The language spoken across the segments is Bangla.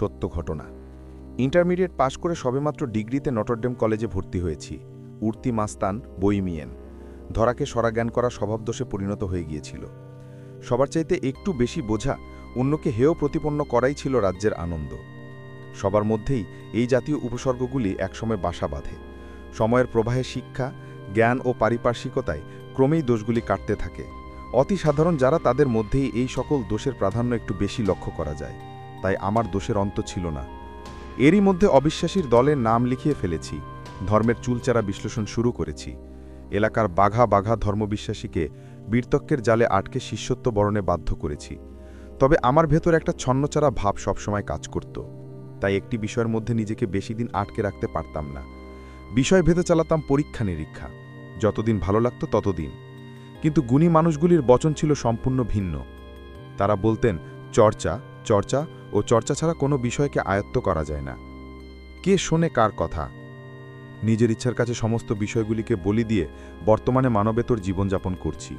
সত্য ঘটনা। ইন্টারমিডিয়েট পাশ করে সবেমাত্র ডিগ্রিতে নটরডেম কলেজে ভর্তি হয়েছি। উর্তি মাস্তান বইমিয়েন ধরাকে সরাজ্ঞান করা স্বভাবদোষে পরিণত হয়ে গিয়েছিল। সবার চাইতে একটু বেশি বোঝা, অন্যকে হেয় প্রতিপন্ন করাই ছিল রাজ্যের আনন্দ। সবার মধ্যেই এই জাতীয় উপসর্গগুলি একসময় বাসা বাঁধে। সময়ের প্রবাহে শিক্ষা, জ্ঞান ও পারিপার্শ্বিকতায় ক্রমেই দোষগুলি কাটতে থাকে। অতি সাধারণ যারা, তাদের মধ্যেই এই সকল দোষের প্রাধান্য একটু বেশি লক্ষ্য করা যায়। তাই আমার দোষের অন্ত ছিল না। এরই মধ্যে অবিশ্বাসীর দলের নাম লিখিয়ে ফেলেছি, ধর্মের চুলচারা বিশ্লেষণ শুরু করেছি। এলাকার বাঘা বাঘা ধর্মবিশ্বাসীকে বীরতক্কের জালে আটকে শিষ্যত্ব বরণে বাধ্য করেছি। তবে আমার ভেতর একটা ছন্নচারা ভাব সবসময় কাজ করত। তাই একটি বিষয়ের মধ্যে নিজেকে বেশি দিন আটকে রাখতে পারতাম না। বিষয় ভেদে চালাতাম পরীক্ষা নিরীক্ষা, যতদিন ভালো লাগত ততদিন। কিন্তু গুণী মানুষগুলির বচন ছিল সম্পূর্ণ ভিন্ন। তারা বলতেন, চর্চা চর্চা ও চর্চা ছাড়া কোনো বিষয়কে আয়ত্ত করা যায় না। কে শোনে কার কথা? নিজের ইচ্ছার কাছে সমস্ত বিষয়গুলিকে বলি দিয়ে বর্তমানে মানবেতর জীবনযাপন করছি।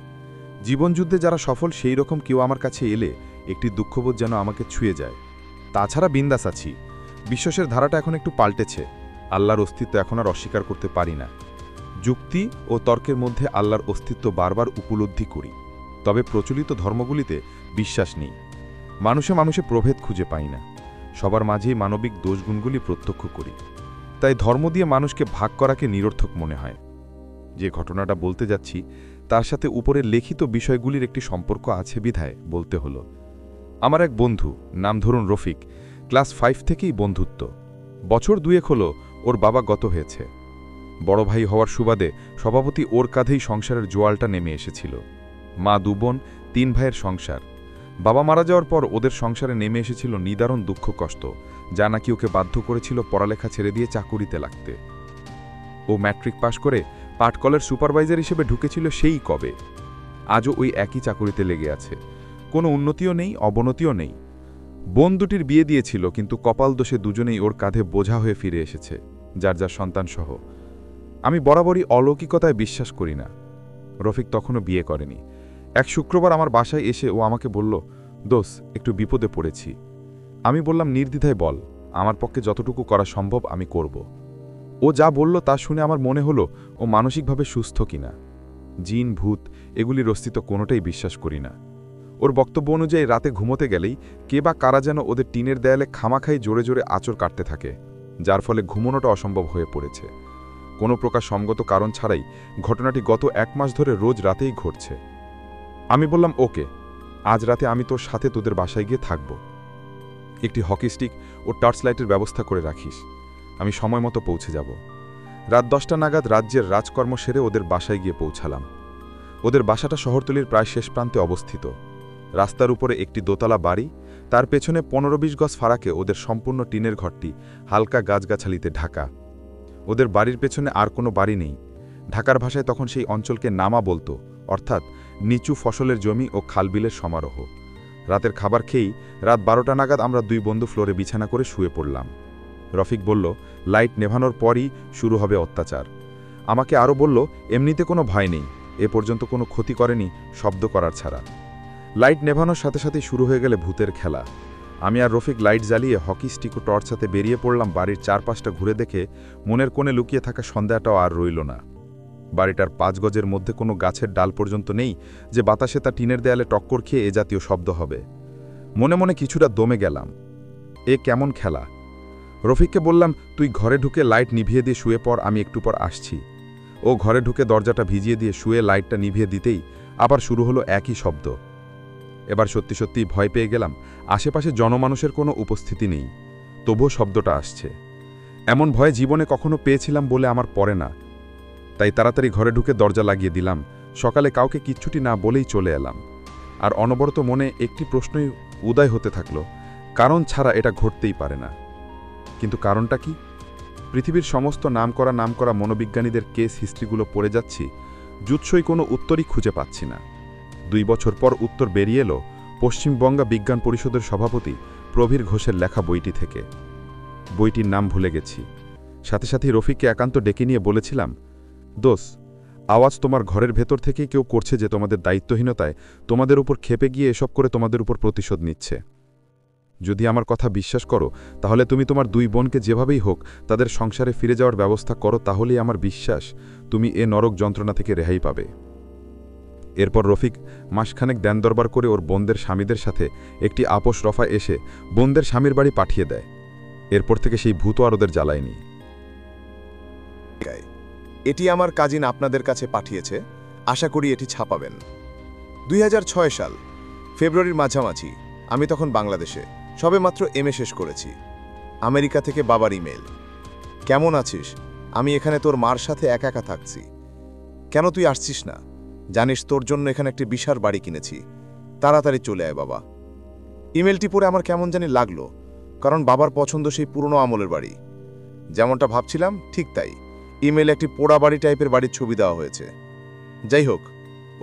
জীবনযুদ্ধে যারা সফল, সেই রকম কেউ আমার কাছে এলে একটি দুঃখবোধ যেন আমাকে ছুঁয়ে যায়। তাছাড়া বিন্দাস আছি। বিশ্বাসের ধারাটা এখন একটু পাল্টেছে। আল্লাহর অস্তিত্ব এখন আর অস্বীকার করতে পারি না। যুক্তি ও তর্কের মধ্যে আল্লাহর অস্তিত্ব বারবার উপলব্ধি করি। তবে প্রচলিত ধর্মগুলিতে বিশ্বাস নেই। মানুষে মানুষে প্রভেদ খুঁজে পাই না। সবার মাঝেই মানবিক দোষগুণগুলি প্রত্যক্ষ করি। তাই ধর্ম দিয়ে মানুষকে ভাগ করাকে নিরর্থক মনে হয়। যে ঘটনাটা বলতে যাচ্ছি তার সাথে উপরের লিখিত বিষয়গুলির একটি সম্পর্ক আছে বিধায় বলতে হলো। আমার এক বন্ধু, নাম ধরুন রফিক, ক্লাস 5 থেকেই বন্ধুত্ব। বছর দুয়েক হলো ওর বাবা গত হয়েছে। বড় ভাই হওয়ার সুবাদে স্বভাবতই ওর কাঁধেই সংসারের জোয়ালটা নেমে এসেছিল। মা 2 বোন, 3 ভাইয়ের সংসার। বাবা মারা যাওয়ার পর ওদের সংসারে নেমে এসেছিল নিদারুণ দুঃখ কষ্ট, যা নাকি ওকে বাধ্য করেছিল পড়ালেখা ছেড়ে দিয়ে চাকুরিতে লাগতে। ও ম্যাট্রিক পাশ করে পাটকলের সুপারভাইজার হিসেবে ঢুকেছিল সেই কবে। আজও ওই একই চাকুরিতে লেগে আছে। কোনো উন্নতিও নেই, অবনতিও নেই। বোন দুটির বিয়ে দিয়েছিল, কিন্তু কপাল দোষে দুজনেই ওর কাঁধে বোঝা হয়ে ফিরে এসেছে, যার যার সন্তানসহ। আমি বরাবরই অলৌকিকতায় বিশ্বাস করি না। রফিক তখনও বিয়ে করেনি। এক শুক্রবার আমার বাসায় এসে ও আমাকে বলল, দোস, একটু বিপদে পড়েছি। আমি বললাম, নির্দ্বিধায় বল, আমার পক্ষে যতটুকু করা সম্ভব আমি করব। ও যা বলল তা শুনে আমার মনে হলো ও মানসিকভাবে সুস্থ কিনা। জিন, ভূত এগুলির অস্তিত্ব কোনোটাই বিশ্বাস করি না। ওর বক্তব্য অনুযায়ী রাতে ঘুমোতে গেলেই কে বা কারা যেন ওদের টিনের দেয়ালে খামাখাই জোরে জোরে আঁচড় কাটতে থাকে, যার ফলে ঘুমোনোটা অসম্ভব হয়ে পড়েছে। কোনো প্রকার সঙ্গত কারণ ছাড়াই ঘটনাটি গত 1 মাস ধরে রোজ রাতেই ঘটছে। আমি বললাম, ওকে, আজ রাতে আমি তোর সাথে তোদের বাসায় গিয়ে থাকব। একটি হকি স্টিক ও টার্চ লাইটের ব্যবস্থা করে রাখিস। আমি সময় মতো পৌঁছে যাব। রাত 10টা নাগাদ রাজ্যের রাজকর্ম সেরে ওদের বাসায় গিয়ে পৌঁছালাম। ওদের বাসাটা শহরতলির প্রায় শেষ প্রান্তে অবস্থিত। রাস্তার উপরে একটি দোতলা বাড়ি, তার পেছনে 15-20 গজ ফারাকে ওদের সম্পূর্ণ টিনের ঘরটি হালকা গাছগাছালিতে ঢাকা। ওদের বাড়ির পেছনে আর কোনো বাড়ি নেই। ঢাকার ভাষায় তখন সেই অঞ্চলকে নামা বলতো, অর্থাৎ নিচু ফসলের জমি ও খালবিলের সমারোহ। রাতের খাবার খেয়েই রাত 12টা নাগাদ আমরা 2 বন্ধু ফ্লোরে বিছানা করে শুয়ে পড়লাম। রফিক বলল, লাইট নেভানোর পরই শুরু হবে অত্যাচার। আমাকে আরও বলল, এমনিতে কোনো ভয় নেই, এ পর্যন্ত কোনো ক্ষতি করেনি শব্দ করার ছাড়া। লাইট নেভানোর সাথে সাথেই শুরু হয়ে গেলে ভূতের খেলা। আমি আর রফিক লাইট জ্বালিয়ে হকি স্টিক ও টর্চ হাতে বেরিয়ে পড়লাম। বাড়ির চারপাশটা ঘুরে দেখে মনের কোণে লুকিয়ে থাকা সন্দেহটাও আর রইল না। বাড়িটার 5 গজের মধ্যে কোনো গাছের ডাল পর্যন্ত নেই যে বাতাসে তা টিনের দেয়ালে টক্কর খেয়ে এ জাতীয় শব্দ হবে। মনে মনে কিছুটা দমে গেলাম। এ কেমন খেলা? রফিককে বললাম, তুই ঘরে ঢুকে লাইট নিভিয়ে দিয়ে শুয়ে পড়, আমি একটু পর আসছি। ও ঘরে ঢুকে দরজাটা ভিজিয়ে দিয়ে শুয়ে লাইটটা নিভিয়ে দিতেই আবার শুরু হলো একই শব্দ। এবার সত্যি সত্যিই ভয় পেয়ে গেলাম। আশেপাশে জনমানুষের কোনো উপস্থিতি নেই, তবুও শব্দটা আসছে। এমন ভয় জীবনে কখনো পেয়েছিলাম বলে আমার পড়ে না। তাই তাড়াতাড়ি ঘরে ঢুকে দরজা লাগিয়ে দিলাম। সকালে কাউকে কিচ্ছুটি না বলেই চলে এলাম। আর অনবরত মনে একটি প্রশ্নই উদয় হতে থাকলো, কারণ ছাড়া এটা ঘটতেই পারে না। কিন্তু কারণটা কি? পৃথিবীর সমস্ত নামকরা মনোবিজ্ঞানীদের কেস হিস্ট্রিগুলো পড়ে যাচ্ছি, জুৎসই কোনো উত্তরই খুঁজে পাচ্ছি না। 2 বছর পর উত্তর বেরিয়ে এলো পশ্চিমবঙ্গ বিজ্ঞান পরিষদের সভাপতি প্রবীর ঘোষের লেখা বইটি থেকে। বইটির নাম ভুলে গেছি। সাথে সাথে রফিককে একান্ত ডেকে নিয়ে বলেছিলাম, দোস, আওয়াজ তোমার ঘরের ভেতর থেকেই কেউ করছে যে তোমাদের দায়িত্বহীনতায় তোমাদের উপর খেপে গিয়ে এসব করে তোমাদের উপর প্রতিশোধ নিচ্ছে। যদি আমার কথা বিশ্বাস করো তাহলে তুমি তোমার 2 বোনকে যেভাবেই হোক তাদের সংসারে ফিরে যাওয়ার ব্যবস্থা করো, তাহলেই আমার বিশ্বাস তুমি এ নরক যন্ত্রণা থেকে রেহাই পাবে। এরপর রফিক মাসখানেক দেন দরবার করে ওর বোনদের স্বামীদের সাথে একটি আপোষ রফা এসে বোনদের স্বামীর বাড়ি পাঠিয়ে দেয়। এরপর থেকে সেই ভূত আর ওদের জ্বালায়নি। এটি আমার কাজিন আপনাদের কাছে পাঠিয়েছে, আশা করি এটি ছাপাবেন। 2006 সাল ফেব্রুয়ারির মাঝামাঝি, আমি তখন বাংলাদেশে সবেমাত্র এমএ শেষ করেছি। আমেরিকা থেকে বাবার ইমেল। কেমন আছিস? আমি এখানে তোর মার সাথে একা একা থাকছি। কেন তুই আসছিস না? জানিস তোর জন্য এখানে একটি বিশাল বাড়ি কিনেছি, তাড়াতাড়ি চলে আয় বাবা। ইমেলটি পড়ে আমার কেমন জানি লাগলো, কারণ বাবার পছন্দ সেই পুরনো আমলের বাড়ি। যেমনটা ভাবছিলাম ঠিক তাই, ইমেলে একটি পোড়া বাড়ি টাইপের বাড়ির ছবি দেওয়া হয়েছে। যাই হোক,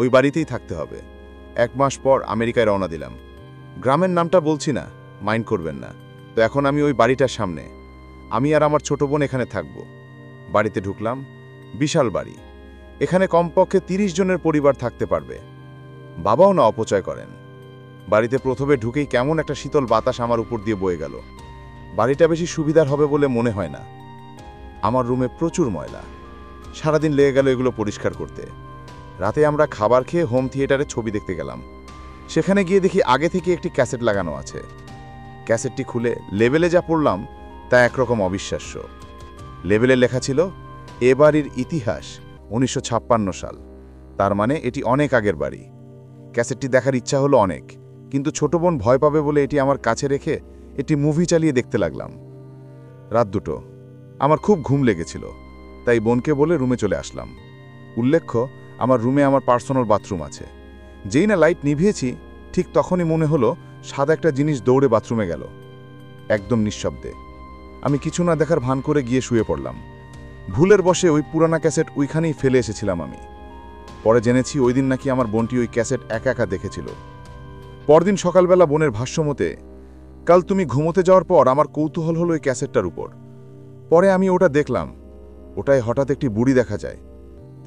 ওই বাড়িতেই থাকতে হবে। 1 মাস পর আমেরিকায় রওনা দিলাম। গ্রামের নামটা বলছি না, মাইন্ড করবেন না। তো এখন আমি ওই বাড়িটার সামনে, আমি আর আমার ছোট বোন এখানে থাকব। বাড়িতে ঢুকলাম, বিশাল বাড়ি। এখানে কমপক্ষে 30 জনের পরিবার থাকতে পারবে। বাবাও না অপচয় করেন। বাড়িতে প্রথমে ঢুকেই কেমন একটা শীতল বাতাস আমার উপর দিয়ে বয়ে গেল। বাড়িটা বেশি সুবিধার হবে বলে মনে হয় না। আমার রুমে প্রচুর ময়লা, সারাদিন লেগে গেল এগুলো পরিষ্কার করতে। রাতে আমরা খাবার খেয়ে হোম থিয়েটারে ছবি দেখতে গেলাম। সেখানে গিয়ে দেখি আগে থেকে একটি ক্যাসেট লাগানো আছে। ক্যাসেটটি খুলে লেবেলে যা পড়লাম তা একরকম অবিশ্বাস্য। লেবেলে লেখা ছিল, এ বাড়ির ইতিহাস 1956 সাল। তার মানে এটি অনেক আগের বাড়ি। ক্যাসেটটি দেখার ইচ্ছা হলো অনেক, কিন্তু ছোট বোন ভয় পাবে বলে এটি আমার কাছে রেখে একটি মুভি চালিয়ে দেখতে লাগলাম। রাত 2টো, আমার খুব ঘুম লেগেছিল, তাই বোনকে বলে রুমে চলে আসলাম। উল্লেখ্য, আমার রুমে আমার পার্সোনাল বাথরুম আছে। যেই না লাইট নিভিয়েছি, ঠিক তখনই মনে হলো সাদা একটা জিনিস দৌড়ে বাথরুমে গেল। একদম নিঃশব্দে। আমি কিছু না দেখার ভান করে গিয়ে শুয়ে পড়লাম। ভুলের বসে ওই পুরানা ক্যাসেট ওইখানেই ফেলে এসেছিলাম আমি। পরে জেনেছি ওই দিন নাকি আমার বোনটি ওই ক্যাসেট একা একা দেখেছিল। পরদিন সকালবেলা বোনের ভাষ্যমতে, কাল তুমি ঘুমোতে যাওয়ার পর আমার কৌতূহল হলো ওই ক্যাসেটটার উপর। পরে আমি ওটা দেখলাম, ওটায় হঠাৎ একটি বুড়ি দেখা যায়।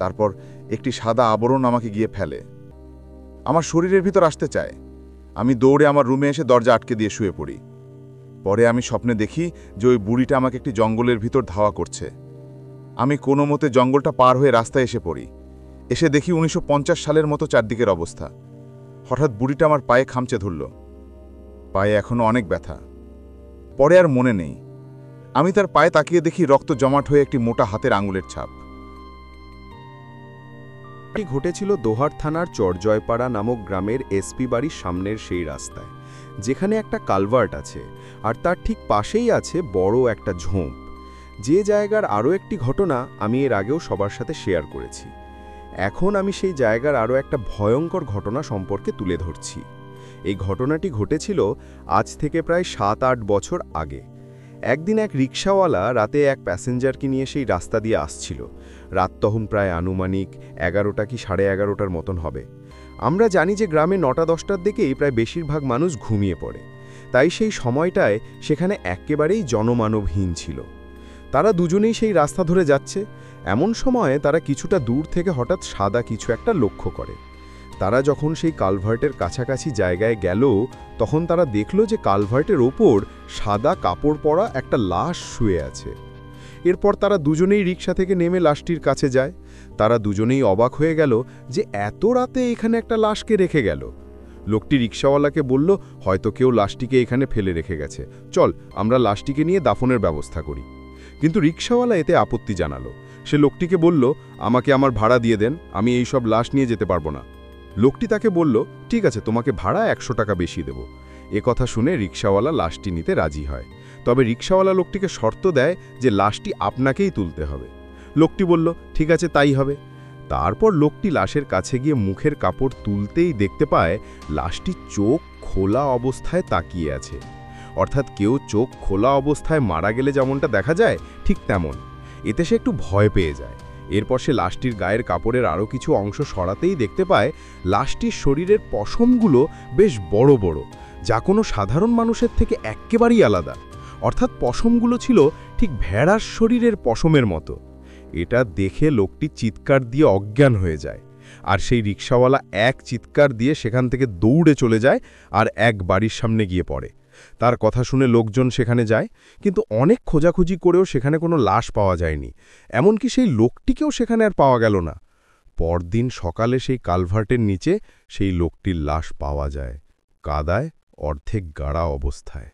তারপর একটি সাদা আবরণ আমাকে গিয়ে ফেলে, আমার শরীরের ভিতর আসতে চায়। আমি দৌড়ে আমার রুমে এসে দরজা আটকে দিয়ে শুয়ে পড়ি। পরে আমি স্বপ্নে দেখি যে ওই বুড়িটা আমাকে একটি জঙ্গলের ভিতর ধাওয়া করছে। আমি কোনো মতে জঙ্গলটা পার হয়ে রাস্তায় এসে পড়ি। এসে দেখি 1950 সালের মতো চারদিকের অবস্থা। হঠাৎ বুড়িটা আমার পায়ে খামচে ধরল। পায়ে এখনো অনেক ব্যথা। পরে আর মনে নেই। আমি তার পায়ে তাকিয়ে দেখি রক্ত জমাট হয়ে একটি মোটা হাতের আঙুলের ছাপ। এটি ঘটেছিল দোহার থানার চরজয়পাড়া নামক গ্রামের এসপি বাড়ির সামনের সেই রাস্তায়, যেখানে একটা কালভার্ট আছে, আর তার ঠিক পাশেই আছে বড় একটা ঝোপ। যে জায়গার আরও একটি ঘটনা আমি এর আগেও সবার সাথে শেয়ার করেছি। এখন আমি সেই জায়গার আরও একটা ভয়ঙ্কর ঘটনা সম্পর্কে তুলে ধরছি। এই ঘটনাটি ঘটেছিল আজ থেকে প্রায় 7-8 বছর আগে। একদিন এক রিকশাওয়ালা রাতে এক প্যাসেঞ্জারকে নিয়ে সেই রাস্তা দিয়ে আসছিল। রাত তখন প্রায় আনুমানিক 11টা কি 11:30টার মতন হবে। আমরা জানি যে গ্রামে 9টা-10টার দিকেই প্রায় বেশিরভাগ মানুষ ঘুমিয়ে পড়ে, তাই সেই সময়টায় সেখানে একেবারেই জনমানবহীন ছিল। তারা দুজনেই সেই রাস্তা ধরে যাচ্ছে। এমন সময়ে তারা কিছুটা দূর থেকে হঠাৎ সাদা কিছু একটা লক্ষ্য করে। তারা যখন সেই কালভার্টের কাছাকাছি জায়গায় গেল, তখন তারা দেখল যে কালভার্টের ওপর সাদা কাপড় পরা একটা লাশ শুয়ে আছে। এরপর তারা দুজনেই রিকশা থেকে নেমে লাশটির কাছে যায়। তারা দুজনেই অবাক হয়ে গেল যে এত রাতে এখানে একটা লাশকে রেখে গেল। লোকটি রিকশাওয়ালাকে বলল, হয়তো কেউ লাশটিকে এখানে ফেলে রেখে গেছে, চল আমরা লাশটিকে নিয়ে দাফনের ব্যবস্থা করি। কিন্তু রিকশাওয়ালা এতে আপত্তি জানালো। সে লোকটিকে বলল, আমাকে আমার ভাড়া দিয়ে দেন, আমি এই সব লাশ নিয়ে যেতে পারবো না। লোকটি তাকে বলল, ঠিক আছে, তোমাকে ভাড়া 100 টাকা বেশি দেব। কথা শুনে রিকশাওয়ালা লাশটি নিতে রাজি হয়। তবে রিকশাওয়ালা লোকটিকে শর্ত দেয় যে লাশটি আপনাকেই তুলতে হবে। লোকটি বলল, ঠিক আছে, তাই হবে। তারপর লোকটি লাশের কাছে গিয়ে মুখের কাপড় তুলতেই দেখতে পায় লাশটি চোখ খোলা অবস্থায় তাকিয়ে আছে। অর্থাৎ কেউ চোখ খোলা অবস্থায় মারা গেলে যেমনটা দেখা যায় ঠিক তেমন। এতে সে একটু ভয় পেয়ে যায়। এরপর সে লাশটির গায়ের কাপড়ের আরও কিছু অংশ সরাতেই দেখতে পায় লাশটির শরীরের পশমগুলো বেশ বড় বড়, যা কোনো সাধারণ মানুষের থেকে একেবারেই আলাদা। অর্থাৎ পশমগুলো ছিল ঠিক ভেড়ার শরীরের পশমের মতো। এটা দেখে লোকটি চিৎকার দিয়ে অজ্ঞান হয়ে যায়, আর সেই রিকশাওয়ালা এক চিৎকার দিয়ে সেখান থেকে দৌড়ে চলে যায় আর এক বাড়ির সামনে গিয়ে পড়ে। তার কথা শুনে লোকজন সেখানে যায়, কিন্তু অনেক খোঁজাখুঁজি করেও সেখানে কোনো লাশ পাওয়া যায়নি। এমনকি সেই লোকটিকেও সেখানে আর পাওয়া গেল না। পরদিন সকালে সেই কালভার্টের নিচে সেই লোকটির লাশ পাওয়া যায়, কাদায় অর্ধেক গাড়া অবস্থায়।